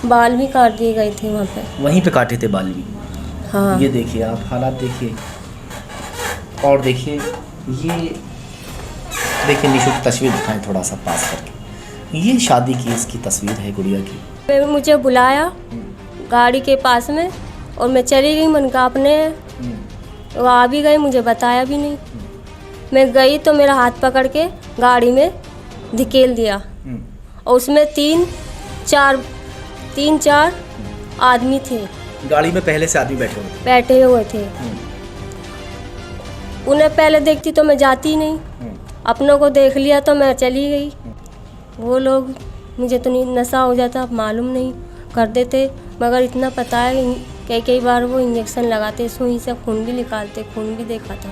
बाल भी काट दिए गए थे वहाँ पे। वहीं पे काटे थे बाल भी? हाँ। ये देखिए आप हालात देखिए, और देखिए ये देखिए निशु की तस्वीर दिखाएं थोड़ा सा पास करके। ये शादी की इसकी तस्वीर है गुड़िया की। मुझे बुलाया गाड़ी के पास में और मैं चली गई। मन का अपने वो आ भी गए, मुझे बताया भी नहीं। मैं गई तो मेरा हाथ पकड़ के गाड़ी में धकेल दिया और उसमें तीन चार आदमी थे। गाड़ी में पहले से आदमी बैठे हुए थे। उन्हें पहले देखती तो मैं जाती नहीं, अपनों को देख लिया तो मैं चली गई। वो लोग मुझे तो नशा हो जाता मालूम नहीं कर देते, मगर इतना पता है कई बार वो इंजेक्शन लगाते, सुई से खून भी निकालते, खून भी देखा था।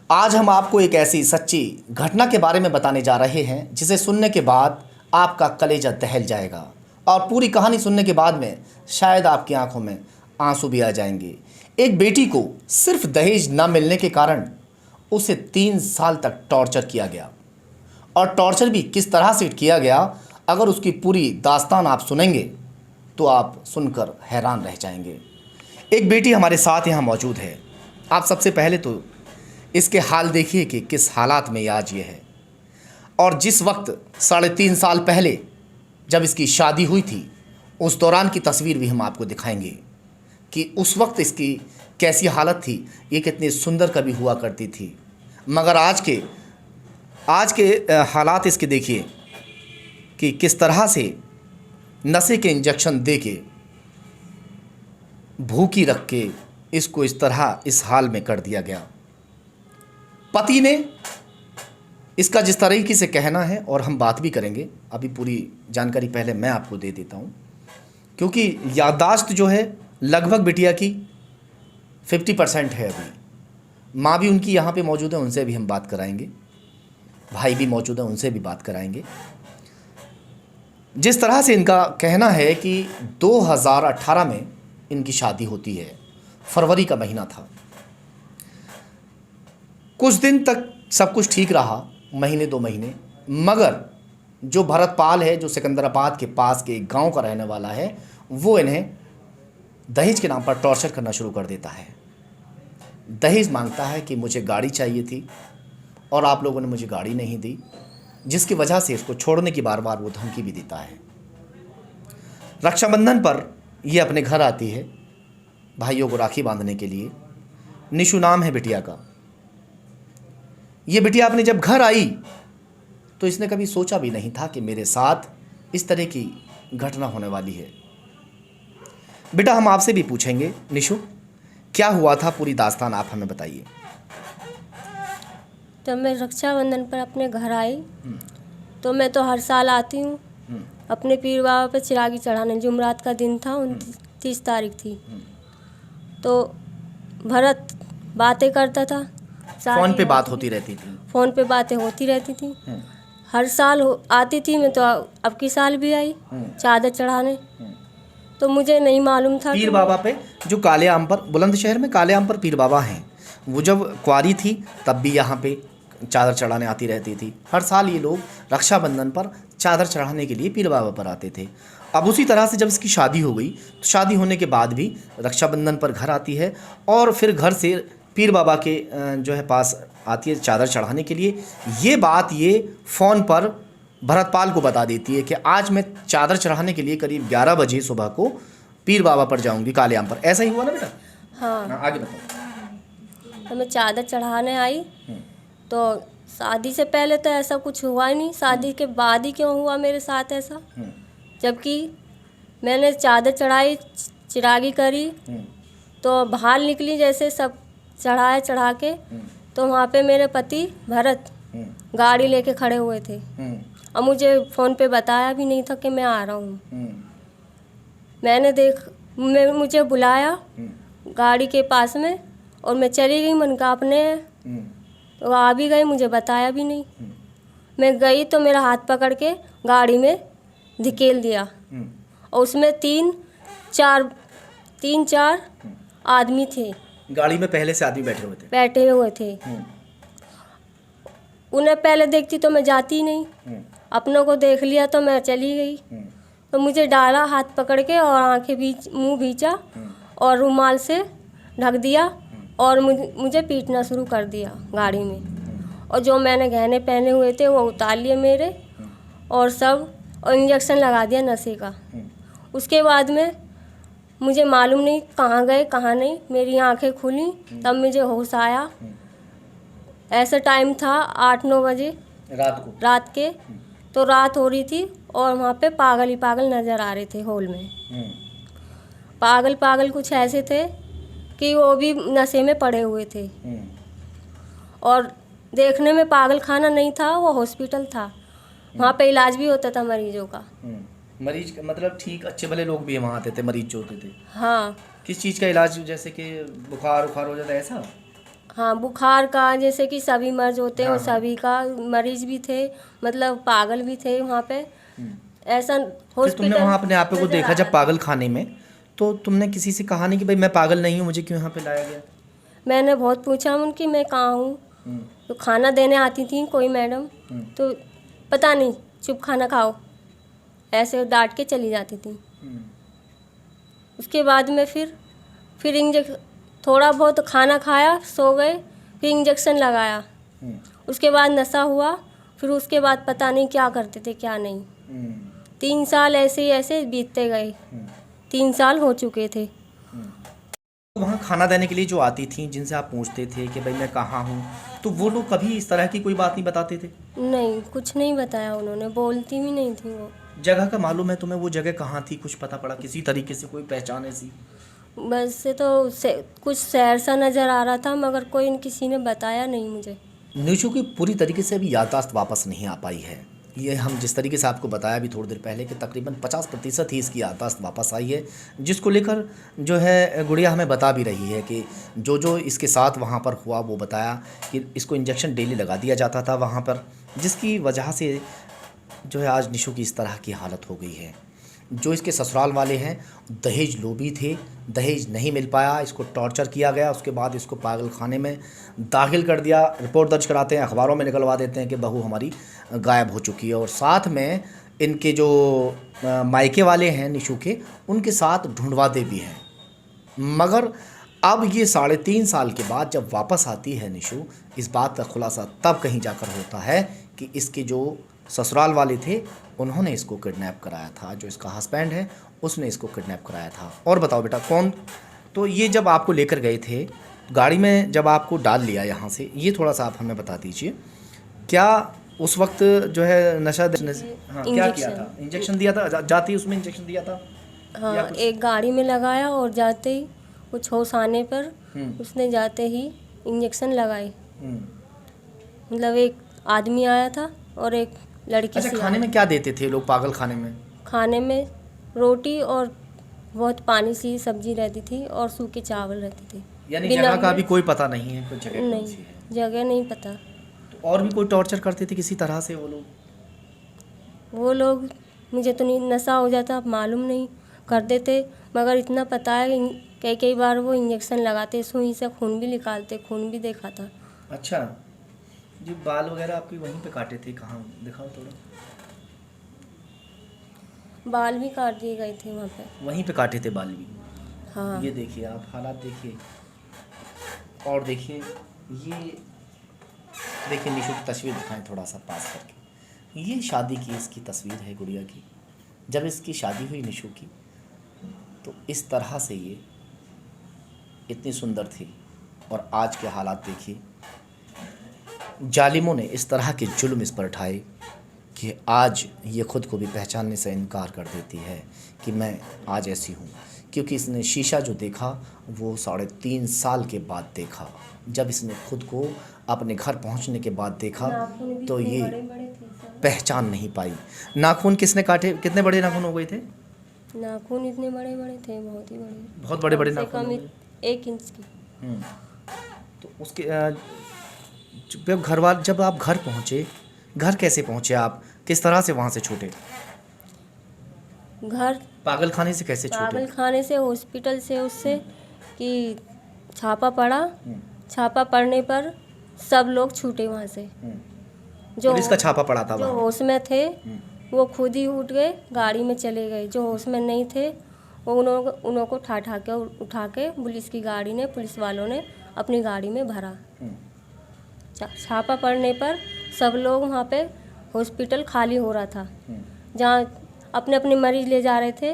आज हम आपको एक ऐसी सच्ची घटना के बारे में बताने जा रहे हैं जिसे सुनने के बाद आपका कलेजा दहल जाएगा, और पूरी कहानी सुनने के बाद में शायद आपकी आंखों में आंसू भी आ जाएंगे। एक बेटी को सिर्फ दहेज न मिलने के कारण उसे 3 साल तक टॉर्चर किया गया, और टॉर्चर भी किस तरह से किया गया, अगर उसकी पूरी दास्तान आप सुनेंगे तो आप सुनकर हैरान रह जाएंगे। एक बेटी हमारे साथ यहाँ मौजूद है। आप सबसे पहले तो इसके हाल देखिए कि किस हालात में आज ये है, और जिस वक्त 3.5 साल पहले जब इसकी शादी हुई थी उस दौरान की तस्वीर भी हम आपको दिखाएंगे कि उस वक्त इसकी कैसी हालत थी, ये कितनी सुंदर कभी हुआ करती थी। मगर आज के हालात इसके देखिए कि किस तरह से नशे के इंजेक्शन दे के भूखी रख के इसको इस तरह इस हाल में कर दिया गया। पति ने इसका जिस तरीके से कहना है, और हम बात भी करेंगे, अभी पूरी जानकारी पहले मैं आपको दे देता हूँ क्योंकि याददाश्त जो है लगभग बिटिया की 50% है। अभी माँ भी उनकी यहाँ पे मौजूद है, उनसे भी हम बात कराएंगे, भाई भी मौजूद है, उनसे भी बात कराएंगे। जिस तरह से इनका कहना है कि 2018 में इनकी शादी होती है, फरवरी का महीना था। कुछ दिन तक सब कुछ ठीक रहा, महीने 2 महीने, मगर जो भरतपाल है, जो सिकंदराबाद के पास के एक गांव का रहने वाला है, वो इन्हें दहेज के नाम पर टॉर्चर करना शुरू कर देता है। दहेज मांगता है कि मुझे गाड़ी चाहिए थी और आप लोगों ने मुझे गाड़ी नहीं दी, जिसकी वजह से इसको छोड़ने की बार बार वो धमकी भी देता है। रक्षाबंधन पर ये अपने घर आती है भाइयों को राखी बांधने के लिए। निशु नाम है बिटिया का। ये बिटिया अपने जब घर आई तो इसने कभी सोचा भी नहीं था कि मेरे साथ इस तरह की घटना होने वाली है। बेटा हम आपसे भी पूछेंगे, निशु क्या हुआ था, पूरी दास्तान आप हमें बताइए। जब मैं रक्षाबंधन पर अपने घर आई तो मैं तो हर साल आती हूँ अपने पीर बाबा पे चिरागी चढ़ाने। जुमरात का दिन था, 29 तारीख थी। तो भरत बातें करता था, फ़ोन पे बात होती रहती थी। फ़ोन पे बातें होती रहती थी। हर साल आती थी मैं, तो अब की साल भी आई चादर चढ़ाने। तो मुझे नहीं मालूम था पीर बाबा पे जो काले आम पर, बुलंदशहर में काले आम पर पीर बाबा हैं, वो जब कुंवारी थी तब भी यहाँ पे चादर चढ़ाने आती रहती थी। हर साल ये लोग रक्षाबंधन पर चादर चढ़ाने के लिए पीर बाबा पर आते थे। अब उसी तरह से जब इसकी शादी हो गई तो शादी होने के बाद भी रक्षाबंधन पर घर आती है, और फिर घर से पीर बाबा के जो है पास आती है चादर चढ़ाने के लिए। ये बात ये फ़ोन पर भरतपाल को बता देती है कि आज मैं चादर चढ़ाने के लिए करीब 11 बजे सुबह को पीर बाबा पर जाऊंगी, काले आम पर। ऐसा ही हुआ ना बेटा? हाँ। आगे बताओ। तो मैं चादर चढ़ाने आई तो शादी से पहले तो ऐसा कुछ हुआ ही नहीं, शादी के बाद ही क्यों हुआ मेरे साथ ऐसा। जबकि मैंने चादर चढ़ाई, चिरागी करी, तो भाल निकली जैसे सब चढ़ा के, तो वहाँ पे मेरे पति भरत गाड़ी लेके खड़े हुए थे, और मुझे फ़ोन पे बताया भी नहीं था कि मैं आ रहा हूँ। मुझे बुलाया गाड़ी के पास में और मैं चली गई। मन का अपने तो आ भी गए, मुझे बताया भी नहीं। मैं गई तो मेरा हाथ पकड़ के गाड़ी में धकेल दिया और उसमें तीन चार आदमी थे। गाड़ी में पहले से आदमी बैठे हुए थे। उन्हें पहले देखती तो मैं जाती नहीं, अपनों को देख लिया तो मैं चली गई। तो मुझे डाला हाथ पकड़ के और आंखें बीच मुंह भींचा और रुमाल से ढक दिया और मुझे पीटना शुरू कर दिया गाड़ी में। और जो मैंने गहने पहने हुए थे वो उतार लिए मेरे और सब, और इंजेक्शन लगा दिया नशे का। उसके बाद में मुझे मालूम नहीं कहाँ गए कहाँ नहीं, मेरी आंखें खुली तब मुझे होश आया। ऐसा टाइम था 8-9 बजे रात के। तो रात हो रही थी और वहाँ पे पागल ही पागल नज़र आ रहे थे हॉल में। पागल पागल कुछ ऐसे थे कि वो भी नशे में पड़े हुए थे और देखने में पागल खाना नहीं था, वो हॉस्पिटल था। वहाँ पे इलाज भी होता था मरीजों का। मरीज मतलब ठीक अच्छे भले लोग भी वहाँ आते थे, मरीज जो होते थे। हाँ। किस चीज़ का इलाज, जैसे कि बुखार उखार हो जाता है ऐसा? हाँ, बुखार का, जैसे कि सभी मर्ज होते हैं हाँ, और सभी का, मरीज भी थे, मतलब पागल भी थे वहाँ पे। ऐसा फिर तुमने वहाँ अपने आप को देखा जब पागल खाने में, तो तुमने किसी से कहा नहीं कि भाई मैं पागल नहीं हूँ, मुझे क्यों यहाँ पे लाया गया? मैंने बहुत पूछा उनकी मैं कहाँ हूँ। तो खाना देने आती थी कोई मैडम, तो पता नहीं चुप खाना खाओ, ऐसे डांट के चली जाती थी। उसके बाद में फिर इंजेक्शन, थोड़ा बहुत खाना खाया, सो गए, फिर इंजेक्शन लगाया। उसके बाद नशा हुआ, फिर उसके बाद पता नहीं क्या करते थे क्या नहीं। 3 साल ऐसे ही ऐसे बीतते गए। 3 साल हो चुके थे। वहाँ खाना देने के लिए जो आती थी, जिनसे आप पूछते थे कि भाई मैं कहाँ हूँ, तो वो लोग कभी इस तरह की कोई बात नहीं बताते थे? नहीं, कुछ नहीं बताया उन्होंने, बोलती भी नहीं थी वो। जगह का मालूम है तुम्हें? वो जगह कहाँ थी, कुछ पता पड़ा किसी तरीके से, कोई पहचान ऐसी? बस से तो कुछ शहर सा नज़र आ रहा था, मगर कोई किसी ने बताया नहीं मुझे। निशु की पूरी तरीके से अभी याददाश्त वापस नहीं आ पाई है। ये हम जिस तरीके से आपको बताया अभी थोड़ी देर पहले कि तकरीबन 50% ही इसकी याददाश्त वापस आई है, जिसको लेकर जो है गुड़िया हमें बता भी रही है कि जो इसके साथ वहाँ पर हुआ वो बताया कि इसको इंजेक्शन डेली लगा दिया जाता था वहाँ पर, जिसकी वजह से जो है आज निशु की इस तरह की हालत हो गई है। जो इसके ससुराल वाले हैं दहेज लोभी थे, दहेज नहीं मिल पाया, इसको टॉर्चर किया गया, उसके बाद इसको पागल खाने में दाखिल कर दिया। रिपोर्ट दर्ज कराते हैं, अखबारों में निकलवा देते हैं कि बहू हमारी गायब हो चुकी है, और साथ में इनके जो मायके वाले हैं निशु के, उनके साथ ढूंढवाते भी हैं। मगर अब ये 3.5 साल के बाद जब वापस आती है निशु, इस बात का खुलासा तब कहीं जाकर होता है कि इसके जो ससुराल वाले थे उन्होंने इसको किडनैप कराया था, जो इसका हस्बैंड है उसने इसको किडनैप कराया था। और बताओ बेटा कौन? तो ये जब आपको लेकर गए थे गाड़ी में, जब आपको डाल लिया यहाँ से, ये थोड़ा सा आप हमें बता दीजिए, क्या उस वक्त जो है नशा हाँ क्या किया था? इंजेक्शन दिया था? जाते ही उसमें इंजेक्शन दिया था? हाँ, एक गाड़ी में लगाया और जाते ही कुछ होश आने पर उसने जाते ही इंजेक्शन लगाए। मतलब एक आदमी आया था और एक लड़की। अच्छा, खाने में क्या देते थे लोग पागल खाने में? खाने में रोटी और बहुत पानी सी सब्जी रहती थी और सूखे चावल रहते थे। यानी जगह का भी कोई पता नहीं है? कोई जगह नहीं, सी है? जगह नहीं पता। तो और भी कोई टॉर्चर करते थे किसी तरह से वो लोग मुझे तो नहीं, नशा हो जाता मालूम नहीं, कर देते। मगर इतना पता है कई बार वो इंजेक्शन लगाते, सुई से खून भी निकालते, खून भी देखा था। अच्छा जी, बाल वगैरह आपके वहीं पे काटे थे? कहाँ दिखाओ थोड़ा। बाल भी काट दिए गए थे वहाँ पे। वहीं पे काटे थे बाल भी? हाँ। ये देखिए आप हालात देखिए, और देखिए ये देखिए निशु की तस्वीर दिखाएं थोड़ा सा पास करके। ये शादी की इसकी तस्वीर है गुड़िया की। जब इसकी शादी हुई निशु की तो इस तरह से ये इतनी सुंदर थी, और आज के हालात देखिए। जालिमों ने इस तरह के जुल्म इस पर ढाए कि आज ये खुद को भी पहचानने से इनकार कर देती है कि मैं आज ऐसी हूँ, क्योंकि इसने शीशा जो देखा वो 3.5 साल के बाद देखा। जब इसने खुद को अपने घर पहुँचने के बाद देखा तो ये पहचान नहीं पाई। नाखून किसने काटे? कितने बड़े नाखून हो गए थे? नाखून इतने बड़े बड़े थे, बहुत ही बड़े, बहुत बड़े बड़े नाखून हो गए। 1 इंच की। तो उसके जब आप घर पहुँचे, घर कैसे पहुँचे आप? किस तरह से वहाँ से छूटे? घर पागल खाने से कैसे छूटे? पागल खाने से, हॉस्पिटल से, उससे कि छापा पड़ा। छापा पड़ने पर सब लोग छूटे वहाँ से। जो पुलिस का छापा पड़ा था जो वहाँ? होश में थे वो खुद ही उठ गए, गाड़ी में चले गए। जो होश में नहीं थे वो उन्हों को उठा के पुलिस की गाड़ी ने, पुलिस वालों ने अपनी गाड़ी में भरा। छापा पड़ने पर सब लोग वहाँ पे हॉस्पिटल खाली हो रहा था, जहाँ अपने अपने मरीज ले जा रहे थे,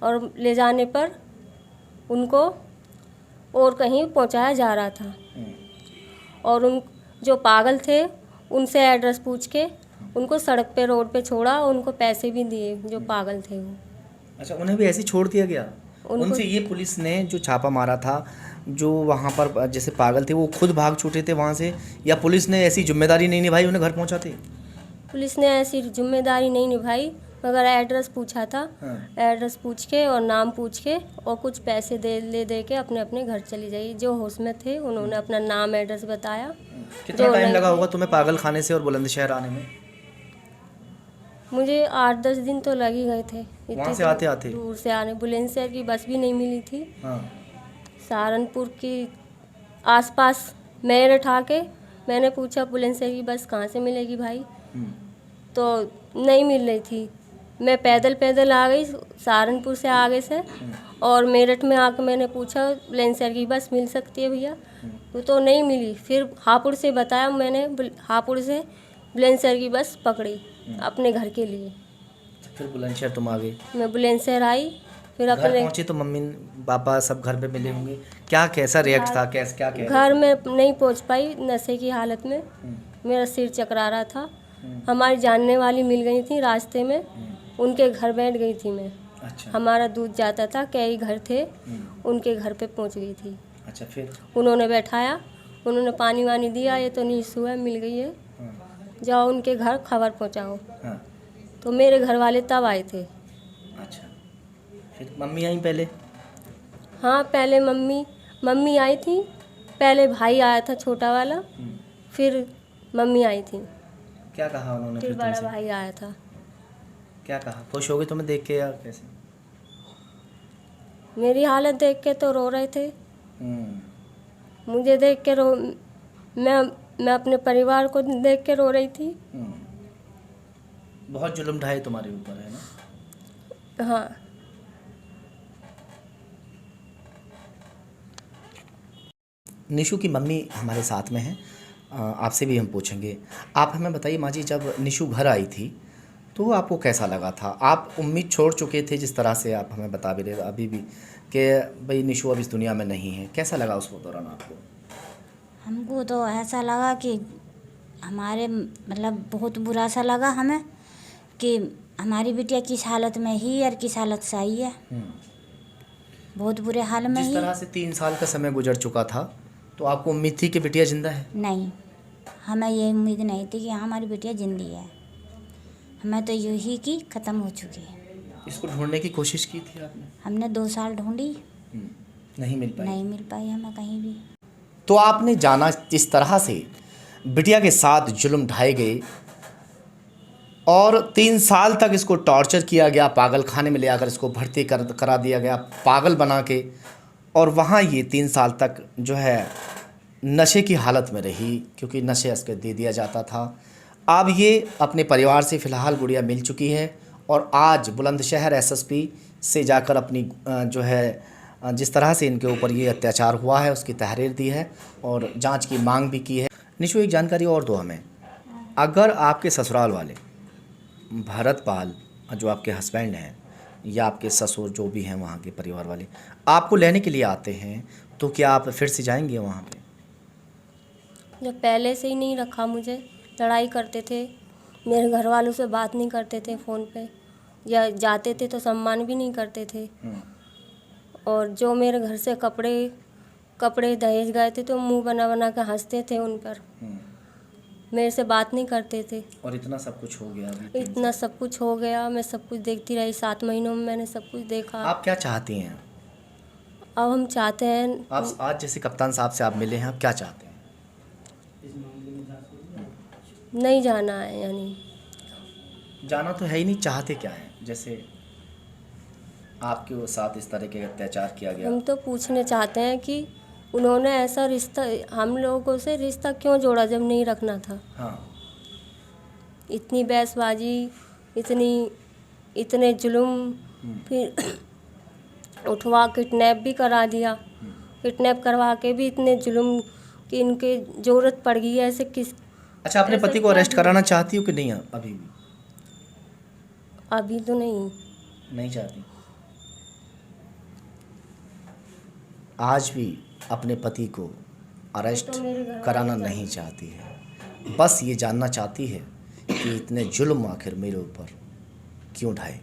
और ले जाने पर उनको और कहीं पहुँचाया जा रहा था। और उन जो पागल थे उनसे एड्रेस पूछ के उनको सड़क पे, रोड पे छोड़ा, और उनको पैसे भी दिए जो पागल थे वो। अच्छा, उन्हें भी ऐसे ही छोड़ दिया गया? उनसे ये पुलिस ने जो छापा मारा था, जो वहाँ पर जैसे पागल थे, वो खुद भाग छूटे थे वहाँ से, या पुलिस ने ऐसी जिम्मेदारी नहीं निभाई उन्हें घर पहुँचाते? पुलिस ने ऐसी जिम्मेदारी नहीं निभाई, मगर एड्रेस पूछा था। एड्रेस पूछ के और नाम पूछ के और कुछ पैसे दे के अपने अपने घर चली जाइए। जो होश में थे उन्होंने अपना नाम एड्रेस बताया। कितना टाइम लगा होगा तुम्हें पागल खाने से और बुलंदशहर आने में? मुझे 8-10 दिन तो लग ही गए थे। वहाँ से आते आते दूर से आने, बुलंदशहर की बस भी नहीं मिली थी। सहारनपुर की आसपास मेरठ आके मैंने पूछा बुलंदशहर की बस कहाँ से मिलेगी भाई, तो नहीं मिल रही थी। मैं पैदल आ गई सहारनपुर से आगे से, और मेरठ में आकर मैंने पूछा बुलंदशहर की बस मिल सकती है भैया, तो नहीं मिली। फिर हापुड़ से बताया मैंने, हापुड़ से बुलंदशहर की बस पकड़ी अपने घर के लिए। फिर बुलंदशहर तुम आ गई? मैं बुलंदशहर आई। फिर घर पहुंचे तो मम्मी पापा सब घर पे मिले होंगे, क्या कैसा रिएक्ट था, कैसे क्या कह? घर में नहीं पहुंच पाई, नशे की हालत में। मेरा सिर चकरा रहा था। हमारी जानने वाली मिल गई थी रास्ते में, उनके घर बैठ गई थी मैं। अच्छा। हमारा दूध जाता था, कई घर थे, उनके घर पे पहुंच गई थी। अच्छा, फिर उन्होंने बैठाया, उन्होंने पानी वानी दिया, ये तो नहीं हुआ, मिल गई है, जाओ उनके घर खबर पहुंचाओ। तो मेरे घर वाले तब आए थे। अच्छा, फिर मम्मी आई पहले? हाँ, पहले मम्मी आई थी, पहले भाई आया था छोटा वाला, फिर मम्मी आई थी। क्या कहा उन्होंने? फिर बड़ा भाई आया था। क्या कहा? खुश हो गए तुम्हें देख के या कैसे? मेरी हालत देख के तो रो रहे थे। मुझे देख के मैं अपने परिवार को देख के रो रही थी। बहुत जुल्म ढाए तुम्हारे ऊपर, है ना? हाँ। निशु की मम्मी हमारे साथ में हैं, आपसे भी हम पूछेंगे। आप हमें बताइए माँ जी, जब निशु घर आई थी तो आपको कैसा लगा था? आप उम्मीद छोड़ चुके थे, जिस तरह से आप हमें बता भी रहे अभी भी, कि भाई निशु अब इस दुनिया में नहीं है। कैसा लगा उस दौरान आपको? हमको तो ऐसा लगा कि हमारे मतलब बहुत बुरा सा लगा हमें कि हमारी बिटिया किस हालत में ही और किस हालत से आई है। बहुत बुरे हाल में। जिस तरह से 3 साल का समय गुजर चुका था, तो आपको उम्मीद थी कि बिटिया जिंदा है? नहीं, हमें ये उम्मीद नहीं थी कि हमारी बिटिया जिंदी है। हमें तो यही कि ख़त्म हो चुकी है। इसको ढूंढने की कोशिश की थी आपने? हमने 2 साल ढूंढी, नहीं मिल पाई हमें कहीं भी। तो आपने जाना जिस तरह से बिटिया के साथ जुल्म ढाए गए और 3 साल तक इसको टॉर्चर किया गया, पागल खाने में ले आकर इसको भर्ती करा दिया गया पागल बना के, और वहाँ ये 3 साल तक जो है नशे की हालत में रही, क्योंकि नशे इसके दे दिया जाता था। अब ये अपने परिवार से फ़िलहाल गुड़िया मिल चुकी है, और आज बुलंदशहर एसएसपी से जाकर अपनी जो है जिस तरह से इनके ऊपर ये अत्याचार हुआ है उसकी तहरीर दी है और जांच की मांग भी की है। निशु, एक जानकारी और दो हमें। अगर आपके ससुराल वाले भरतपाल, जो आपके हस्बैंड हैं, या आपके ससुर जो भी हैं वहाँ के परिवार वाले, आपको लेने के लिए आते हैं, तो क्या आप फिर से जाएंगे वहाँ पे? जब पहले से ही नहीं रखा, मुझे लड़ाई करते थे, मेरे घर वालों से बात नहीं करते थे फ़ोन पे, या जाते थे तो सम्मान भी नहीं करते थे। और जो मेरे घर से कपड़े दहेज गए थे तो मुंह बना बना के हंसते थे उन पर, मेरे से बात नहीं करते थे। और इतना सब कुछ हो गया अभी? इतना सब कुछ हो गया, मैं सब कुछ देखती रही, 7 महीनों में मैंने सब कुछ देखा। आप क्या चाहती हैं? अब हम चाहते हैं, आप आज जैसे कप्तान साहब से आप मिले हैं, आप क्या चाहते हैं? नहीं जाना है, यानी जाना तो है ही नहीं, चाहते क्या है? जैसे आपके साथ इस तरह के अत्याचार किया गया, हम तो पूछने चाहते हैं कि उन्होंने ऐसा रिश्ता हम लोगों से रिश्ता क्यों जोड़ा जब नहीं रखना था। हाँ, इतनी बहसबाजी इतने जुल्म, फिर उठवा किडनैप भी करा दिया। किडनैप करवा के भी इतने जुल्म कि इनके ज़रूरत पड़ गई है। ऐसे किस अच्छा, अपने ऐसे पति को क्या अरेस्ट हुआ? कराना चाहती हो कि नहीं अभी भी? अभी तो नहीं। नहीं चाहती। आज भी अपने पति को अरेस्ट तो मेरे घर वाले कराना चाहते नहीं चाहती है, बस ये जानना चाहती है कि इतने जुल्म आखिर मेरे ऊपर क्यों ढाए।